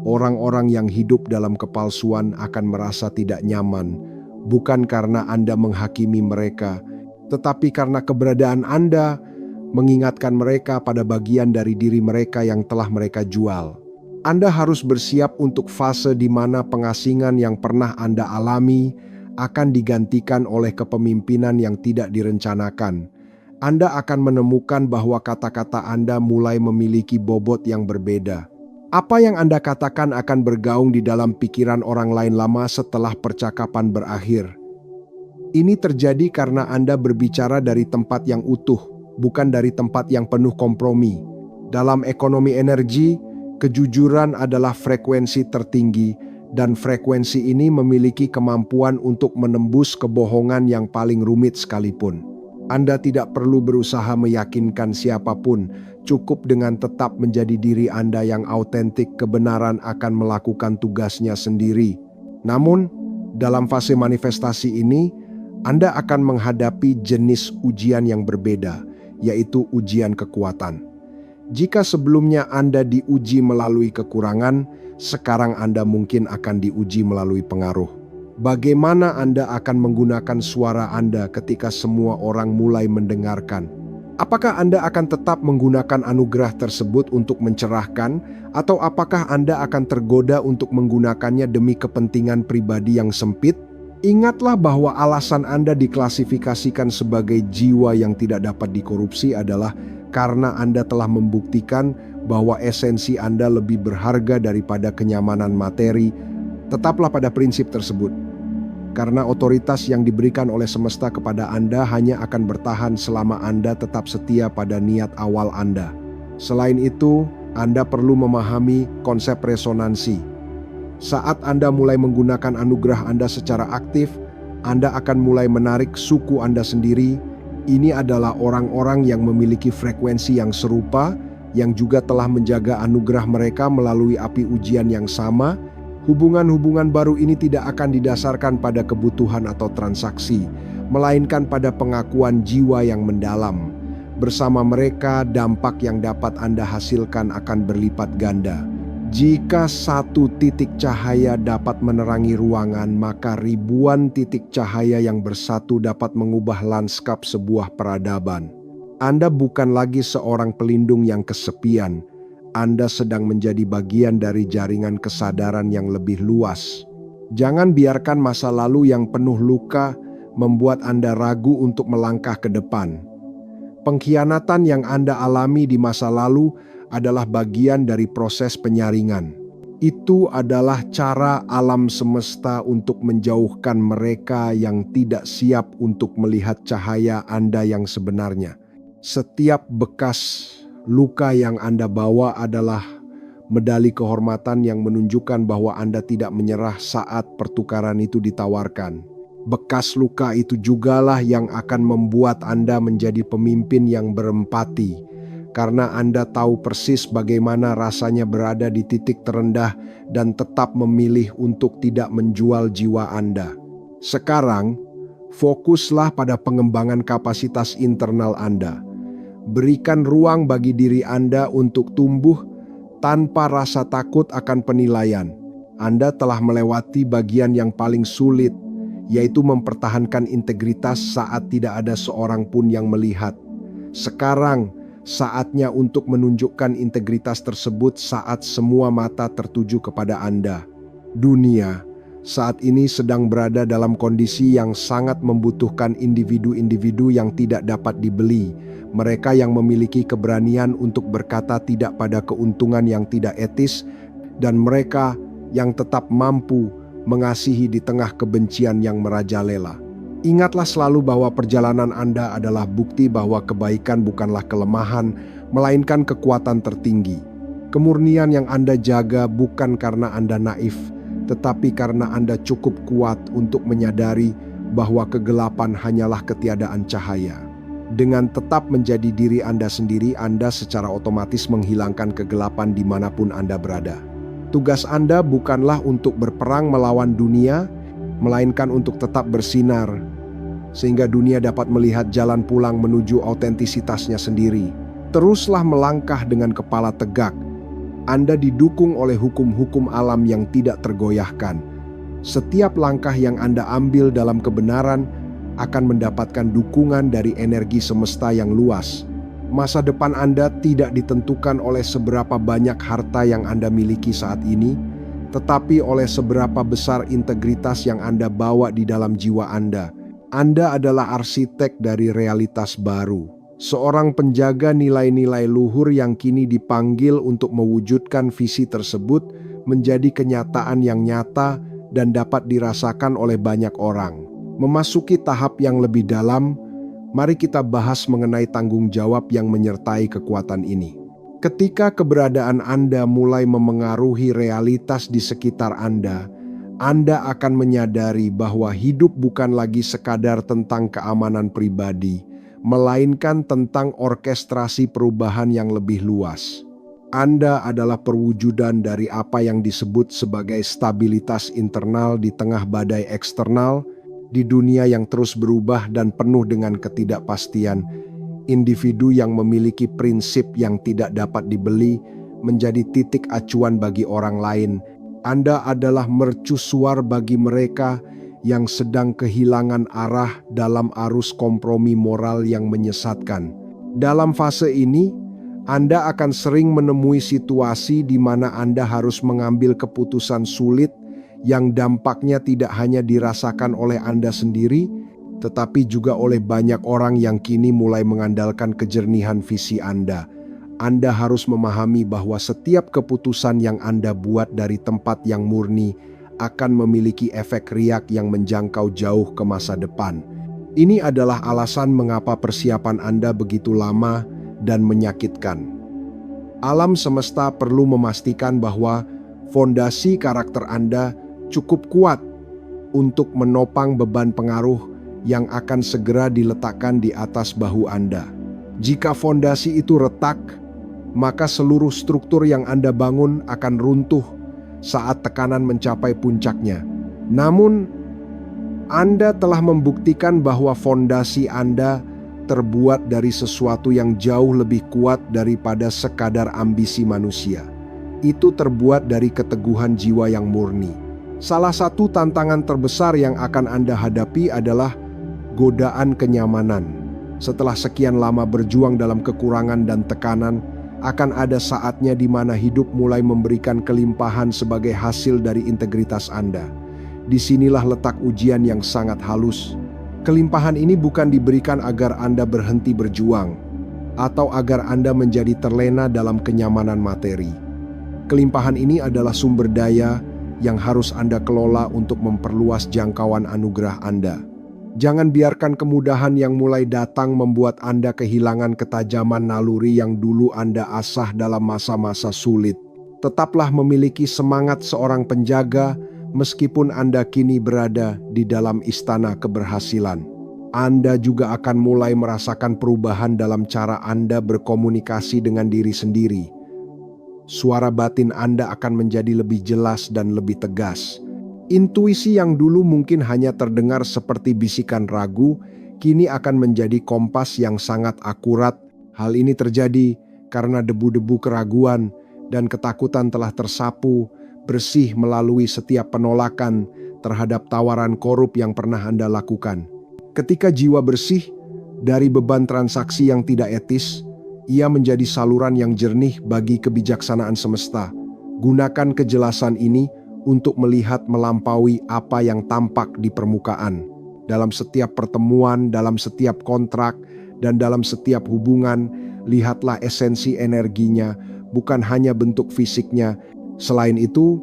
orang-orang yang hidup dalam kepalsuan akan merasa tidak nyaman, bukan karena Anda menghakimi mereka, tetapi karena keberadaan Anda mengingatkan mereka pada bagian dari diri mereka yang telah mereka jual. Anda harus bersiap untuk fase di mana pengasingan yang pernah Anda alami akan digantikan oleh kepemimpinan yang tidak direncanakan. Anda akan menemukan bahwa kata-kata Anda mulai memiliki bobot yang berbeda. Apa yang Anda katakan akan bergaung di dalam pikiran orang lain lama setelah percakapan berakhir. Ini terjadi karena Anda berbicara dari tempat yang utuh, bukan dari tempat yang penuh kompromi. Dalam ekonomi energi, kejujuran adalah frekuensi tertinggi, dan frekuensi ini memiliki kemampuan untuk menembus kebohongan yang paling rumit sekalipun. Anda tidak perlu berusaha meyakinkan siapapun, cukup dengan tetap menjadi diri Anda yang autentik. Kebenaran akan melakukan tugasnya sendiri. Namun, dalam fase manifestasi ini, Anda akan menghadapi jenis ujian yang berbeda, yaitu ujian kekuatan. Jika sebelumnya Anda diuji melalui kekurangan, sekarang Anda mungkin akan diuji melalui pengaruh. Bagaimana Anda akan menggunakan suara Anda ketika semua orang mulai mendengarkan? Apakah Anda akan tetap menggunakan anugerah tersebut untuk mencerahkan, atau apakah Anda akan tergoda untuk menggunakannya demi kepentingan pribadi yang sempit? Ingatlah bahwa alasan Anda diklasifikasikan sebagai jiwa yang tidak dapat dikorupsi adalah karena Anda telah membuktikan bahwa esensi Anda lebih berharga daripada kenyamanan materi. Tetaplah pada prinsip tersebut, karena otoritas yang diberikan oleh semesta kepada Anda hanya akan bertahan selama Anda tetap setia pada niat awal Anda. Selain itu, Anda perlu memahami konsep resonansi. Saat Anda mulai menggunakan anugerah Anda secara aktif, Anda akan mulai menarik suku Anda sendiri. Ini adalah orang-orang yang memiliki frekuensi yang serupa, yang juga telah menjaga anugerah mereka melalui api ujian yang sama. Hubungan-hubungan baru ini tidak akan didasarkan pada kebutuhan atau transaksi, melainkan pada pengakuan jiwa yang mendalam. Bersama mereka, dampak yang dapat Anda hasilkan akan berlipat ganda. Jika satu titik cahaya dapat menerangi ruangan, maka ribuan titik cahaya yang bersatu dapat mengubah lanskap sebuah peradaban. Anda bukan lagi seorang pelindung yang kesepian. Anda sedang menjadi bagian dari jaringan kesadaran yang lebih luas. Jangan biarkan masa lalu yang penuh luka membuat Anda ragu untuk melangkah ke depan. Pengkhianatan yang Anda alami di masa lalu adalah bagian dari proses penyaringan. Itu adalah cara alam semesta untuk menjauhkan mereka yang tidak siap untuk melihat cahaya Anda yang sebenarnya. Setiap bekas luka yang Anda bawa adalah medali kehormatan yang menunjukkan bahwa Anda tidak menyerah saat pertukaran itu ditawarkan. Bekas luka itu jugalah yang akan membuat Anda menjadi pemimpin yang berempati, karena Anda tahu persis bagaimana rasanya berada di titik terendah dan tetap memilih untuk tidak menjual jiwa Anda. Sekarang, fokuslah pada pengembangan kapasitas internal Anda. Berikan ruang bagi diri Anda untuk tumbuh tanpa rasa takut akan penilaian. Anda telah melewati bagian yang paling sulit, yaitu mempertahankan integritas saat tidak ada seorang pun yang melihat. Sekarang, saatnya untuk menunjukkan integritas tersebut saat semua mata tertuju kepada Anda. Dunia saat ini sedang berada dalam kondisi yang sangat membutuhkan individu-individu yang tidak dapat dibeli. Mereka yang memiliki keberanian untuk berkata tidak pada keuntungan yang tidak etis, dan mereka yang tetap mampu mengasihi di tengah kebencian yang merajalela. Ingatlah selalu bahwa perjalanan Anda adalah bukti bahwa kebaikan bukanlah kelemahan, melainkan kekuatan tertinggi. Kemurnian yang Anda jaga bukan karena Anda naif, tetapi karena Anda cukup kuat untuk menyadari bahwa kegelapan hanyalah ketiadaan cahaya. Dengan tetap menjadi diri Anda sendiri, Anda secara otomatis menghilangkan kegelapan dimanapun Anda berada. Tugas Anda bukanlah untuk berperang melawan dunia, melainkan untuk tetap bersinar, sehingga dunia dapat melihat jalan pulang menuju autentisitasnya sendiri. Teruslah melangkah dengan kepala tegak. Anda didukung oleh hukum-hukum alam yang tidak tergoyahkan. Setiap langkah yang Anda ambil dalam kebenaran akan mendapatkan dukungan dari energi semesta yang luas. Masa depan Anda tidak ditentukan oleh seberapa banyak harta yang Anda miliki saat ini, tetapi oleh seberapa besar integritas yang Anda bawa di dalam jiwa Anda. Anda adalah arsitek dari realitas baru. Seorang penjaga nilai-nilai luhur yang kini dipanggil untuk mewujudkan visi tersebut menjadi kenyataan yang nyata dan dapat dirasakan oleh banyak orang. Memasuki tahap yang lebih dalam, mari kita bahas mengenai tanggung jawab yang menyertai kekuatan ini. Ketika keberadaan Anda mulai memengaruhi realitas di sekitar Anda akan menyadari bahwa hidup bukan lagi sekadar tentang keamanan pribadi, melainkan tentang orkestrasi perubahan yang lebih luas. Anda adalah perwujudan dari apa yang disebut sebagai stabilitas internal di tengah badai eksternal. Di dunia yang terus berubah dan penuh dengan ketidakpastian, individu yang memiliki prinsip yang tidak dapat dibeli menjadi titik acuan bagi orang lain. Anda adalah mercusuar bagi mereka yang sedang kehilangan arah dalam arus kompromi moral yang menyesatkan. Dalam fase ini, Anda akan sering menemui situasi di mana Anda harus mengambil keputusan sulit yang dampaknya tidak hanya dirasakan oleh Anda sendiri, tetapi juga oleh banyak orang yang kini mulai mengandalkan kejernihan visi Anda. Anda harus memahami bahwa setiap keputusan yang Anda buat dari tempat yang murni akan memiliki efek riak yang menjangkau jauh ke masa depan. Ini adalah alasan mengapa persiapan Anda begitu lama dan menyakitkan. Alam semesta perlu memastikan bahwa fondasi karakter Anda cukup kuat untuk menopang beban pengaruh yang akan segera diletakkan di atas bahu Anda. Jika fondasi itu retak, maka seluruh struktur yang Anda bangun akan runtuh saat tekanan mencapai puncaknya. Namun, Anda telah membuktikan bahwa fondasi Anda terbuat dari sesuatu yang jauh lebih kuat daripada sekadar ambisi manusia. Itu terbuat dari keteguhan jiwa yang murni. Salah satu tantangan terbesar yang akan Anda hadapi adalah godaan kenyamanan. Setelah sekian lama berjuang dalam kekurangan dan tekanan, akan ada saatnya di mana hidup mulai memberikan kelimpahan sebagai hasil dari integritas Anda. Disinilah letak ujian yang sangat halus. Kelimpahan ini bukan diberikan agar Anda berhenti berjuang, atau agar Anda menjadi terlena dalam kenyamanan materi. Kelimpahan ini adalah sumber daya yang harus Anda kelola untuk memperluas jangkauan anugerah Anda. Jangan biarkan kemudahan yang mulai datang membuat Anda kehilangan ketajaman naluri yang dulu Anda asah dalam masa-masa sulit. Tetaplah memiliki semangat seorang penjaga meskipun Anda kini berada di dalam istana keberhasilan. Anda juga akan mulai merasakan perubahan dalam cara Anda berkomunikasi dengan diri sendiri. Suara batin Anda akan menjadi lebih jelas dan lebih tegas. Intuisi yang dulu mungkin hanya terdengar seperti bisikan ragu, kini akan menjadi kompas yang sangat akurat. Hal ini terjadi karena debu-debu keraguan dan ketakutan telah tersapu bersih melalui setiap penolakan terhadap tawaran korup yang pernah Anda lakukan. Ketika jiwa bersih dari beban transaksi yang tidak etis, ia menjadi saluran yang jernih bagi kebijaksanaan semesta. Gunakan kejelasan ini untuk melihat melampaui apa yang tampak di permukaan. Dalam setiap pertemuan, dalam setiap kontrak, dan dalam setiap hubungan, lihatlah esensi energinya, bukan hanya bentuk fisiknya. Selain itu,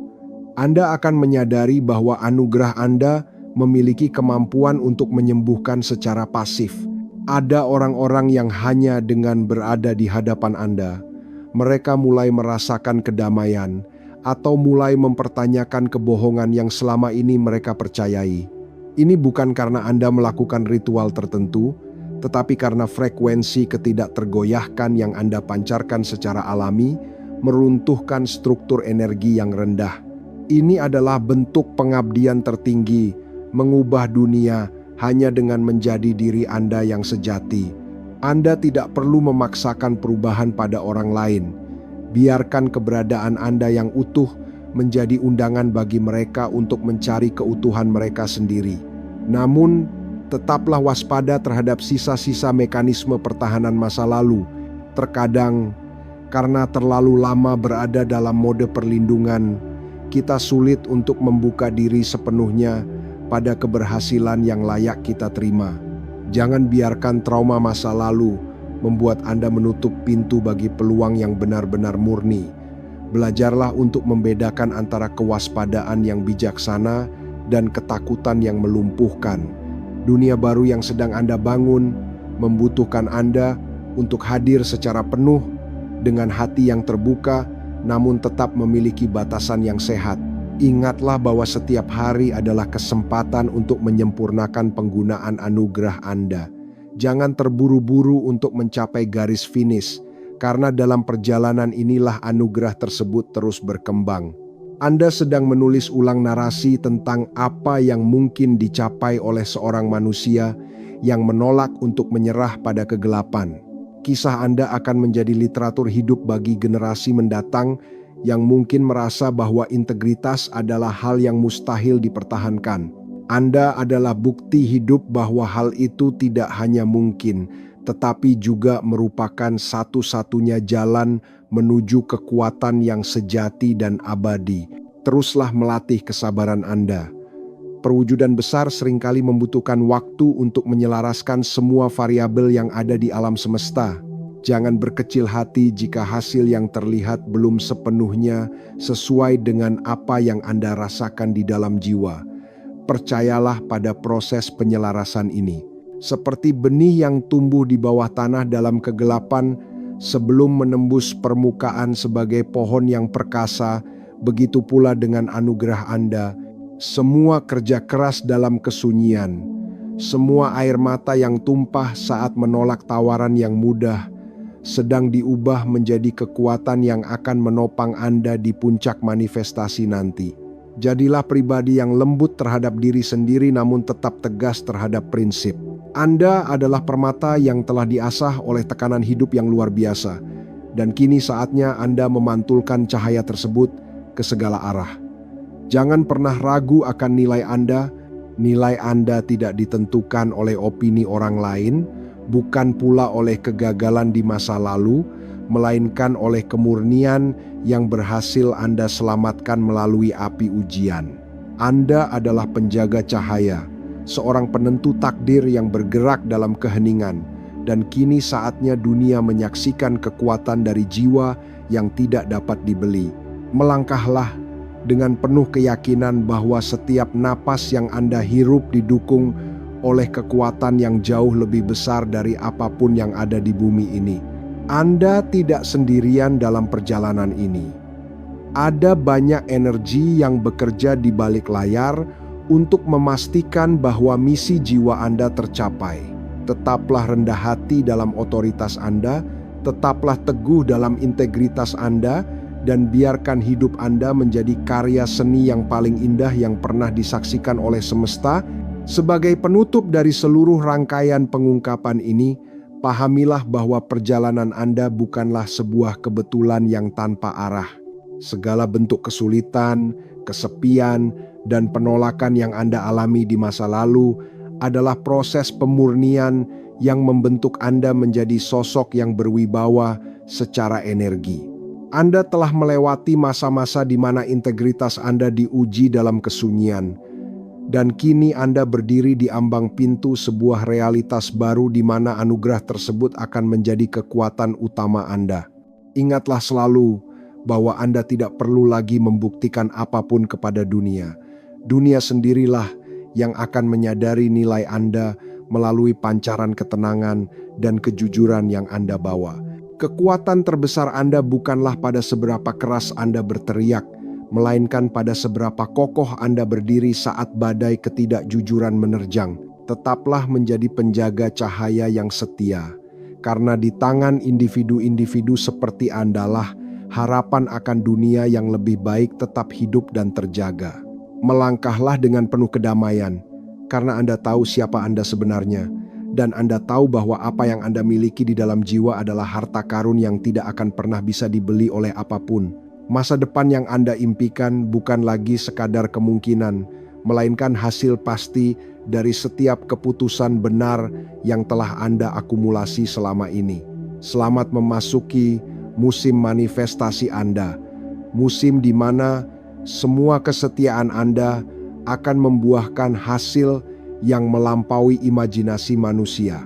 Anda akan menyadari bahwa anugerah Anda memiliki kemampuan untuk menyembuhkan secara pasif. Ada orang-orang yang hanya dengan berada di hadapan Anda, Mereka mulai merasakan kedamaian atau mulai mempertanyakan kebohongan yang selama ini mereka percayai. Ini bukan karena Anda melakukan ritual tertentu, tetapi karena frekuensi ketidaktergoyahkan yang Anda pancarkan secara alami meruntuhkan struktur energi yang rendah. Ini adalah bentuk pengabdian tertinggi, mengubah dunia hanya dengan menjadi diri Anda yang sejati. Anda tidak perlu memaksakan perubahan pada orang lain. Biarkan keberadaan Anda yang utuh menjadi undangan bagi mereka untuk mencari keutuhan mereka sendiri. Namun, tetaplah waspada terhadap sisa-sisa mekanisme pertahanan masa lalu. Terkadang, karena terlalu lama berada dalam mode perlindungan, kita sulit untuk membuka diri sepenuhnya pada keberhasilan yang layak kita terima. Jangan biarkan trauma masa lalu membuat Anda menutup pintu bagi peluang yang benar-benar murni. Belajarlah untuk membedakan antara kewaspadaan yang bijaksana dan ketakutan yang melumpuhkan. Dunia baru yang sedang Anda bangun membutuhkan Anda untuk hadir secara penuh dengan hati yang terbuka, namun tetap memiliki batasan yang sehat. Ingatlah bahwa setiap hari adalah kesempatan untuk menyempurnakan penggunaan anugerah Anda. Jangan terburu-buru untuk mencapai garis finish, karena dalam perjalanan inilah anugerah tersebut terus berkembang. Anda sedang menulis ulang narasi tentang apa yang mungkin dicapai oleh seorang manusia yang menolak untuk menyerah pada kegelapan. Kisah Anda akan menjadi literatur hidup bagi generasi mendatang yang mungkin merasa bahwa integritas adalah hal yang mustahil dipertahankan. Anda adalah bukti hidup bahwa hal itu tidak hanya mungkin, tetapi juga merupakan satu-satunya jalan menuju kekuatan yang sejati dan abadi. Teruslah melatih kesabaran Anda. Perwujudan besar seringkali membutuhkan waktu untuk menyelaraskan semua variabel yang ada di alam semesta. Jangan berkecil hati jika hasil yang terlihat belum sepenuhnya sesuai dengan apa yang Anda rasakan di dalam jiwa. Percayalah pada proses penyelarasan ini. Seperti benih yang tumbuh di bawah tanah dalam kegelapan sebelum menembus permukaan sebagai pohon yang perkasa, begitu pula dengan anugerah Anda. Semua kerja keras dalam kesunyian, semua air mata yang tumpah saat menolak tawaran yang mudah, sedang diubah menjadi kekuatan yang akan menopang Anda di puncak manifestasi nanti. Jadilah pribadi yang lembut terhadap diri sendiri namun tetap tegas terhadap prinsip. Anda adalah permata yang telah diasah oleh tekanan hidup yang luar biasa, dan kini saatnya Anda memantulkan cahaya tersebut ke segala arah. Jangan pernah ragu akan nilai Anda. Nilai Anda tidak ditentukan oleh opini orang lain, bukan pula oleh kegagalan di masa lalu, melainkan oleh kemurnian yang berhasil Anda selamatkan melalui api ujian. Anda adalah penjaga cahaya, seorang penentu takdir yang bergerak dalam keheningan, dan kini saatnya dunia menyaksikan kekuatan dari jiwa yang tidak dapat dibeli. Melangkahlah dengan penuh keyakinan bahwa setiap napas yang Anda hirup didukung oleh kekuatan yang jauh lebih besar dari apapun yang ada di bumi ini. Anda tidak sendirian dalam perjalanan ini. Ada banyak energi yang bekerja di balik layar untuk memastikan bahwa misi jiwa Anda tercapai. Tetaplah rendah hati dalam otoritas Anda, tetaplah teguh dalam integritas Anda, dan biarkan hidup Anda menjadi karya seni yang paling indah yang pernah disaksikan oleh semesta. Sebagai penutup dari seluruh rangkaian pengungkapan ini, pahamilah bahwa perjalanan Anda bukanlah sebuah kebetulan yang tanpa arah. Segala bentuk kesulitan, kesepian, dan penolakan yang Anda alami di masa lalu adalah proses pemurnian yang membentuk Anda menjadi sosok yang berwibawa secara energi. Anda telah melewati masa-masa di mana integritas Anda diuji dalam kesunyian, dan kini Anda berdiri di ambang pintu sebuah realitas baru di mana anugerah tersebut akan menjadi kekuatan utama Anda. Ingatlah selalu bahwa Anda tidak perlu lagi membuktikan apapun kepada dunia. Dunia sendirilah yang akan menyadari nilai Anda melalui pancaran ketenangan dan kejujuran yang Anda bawa. Kekuatan terbesar Anda bukanlah pada seberapa keras Anda berteriak, melainkan pada seberapa kokoh Anda berdiri saat badai ketidakjujuran menerjang. Tetaplah menjadi penjaga cahaya yang setia, karena di tangan individu-individu seperti Anda lah harapan akan dunia yang lebih baik tetap hidup dan terjaga. Melangkahlah dengan penuh kedamaian, karena Anda tahu siapa Anda sebenarnya, dan Anda tahu bahwa apa yang Anda miliki di dalam jiwa adalah harta karun yang tidak akan pernah bisa dibeli oleh apapun. Masa depan yang Anda impikan bukan lagi sekadar kemungkinan, melainkan hasil pasti dari setiap keputusan benar yang telah Anda akumulasi selama ini. Selamat memasuki musim manifestasi Anda, musim di mana semua kesetiaan Anda akan membuahkan hasil yang melampaui imajinasi manusia.